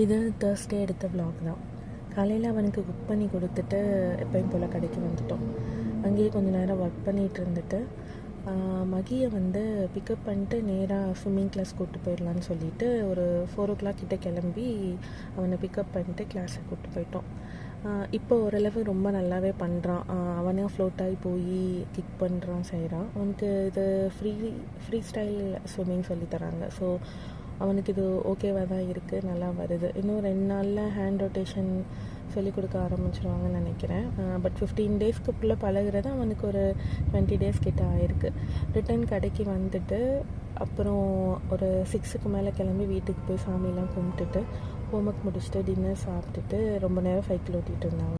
இது Thursday எடுத்த vlog தான். காலையில் அவனுக்கு குக் பண்ணி கொடுத்துட்டு எப்பயும் போல் கடைக்கு வந்துட்டோம். அங்கேயே கொஞ்சம் நேரம் ஒர்க் பண்ணிகிட்டு இருந்துட்டு மகியை பிக்கப் பண்ணிட்டு நேராக ஸ்விம்மிங் கிளாஸ் கூப்பிட்டு போயிடலான்னு சொல்லிட்டு ஒரு 4 o'clock கிட்டே கிளம்பி அவனை பிக்கப் பண்ணிட்டு கிளாஸை கூப்பிட்டு போயிட்டோம். இப்போ ஓரளவு ரொம்ப நல்லாவே பண்ணுறான். அவனே ஃப்ளோட் ஆகி போய் கிக் பண்ணுறான், செய்கிறான். அவனுக்கு இது ஃப்ரீ ஸ்டைல் ஸ்விம்மிங் சொல்லித்தராங்க. ஸோ அவனுக்கு இது ஓகேவாக தான் இருக்குது, நல்லா வருது. இன்னும் 2 நாளில் ஹேண்ட் ரொட்டேஷன் சொல்லிக் கொடுக்க ஆரம்பிச்சிருவாங்கன்னு நினைக்கிறேன். பட் 15 daysக்குள்ளே பழகிறது அவனுக்கு ஒரு 20 days கிட்ட ஆயிருக்கு. ரிட்டன் கடைக்கு வந்துட்டு அப்புறம் ஒரு 6க்கு மேலே கிளம்பி வீட்டுக்கு போய் சாமியெல்லாம் கும்பிட்டுட்டு ஹோம்ஒர்க் முடிச்சுட்டு டின்னர் சாப்பிட்டுட்டு ரொம்ப நேரம் சைக்கிள் ஓட்டிகிட்டு இருந்தாங்க.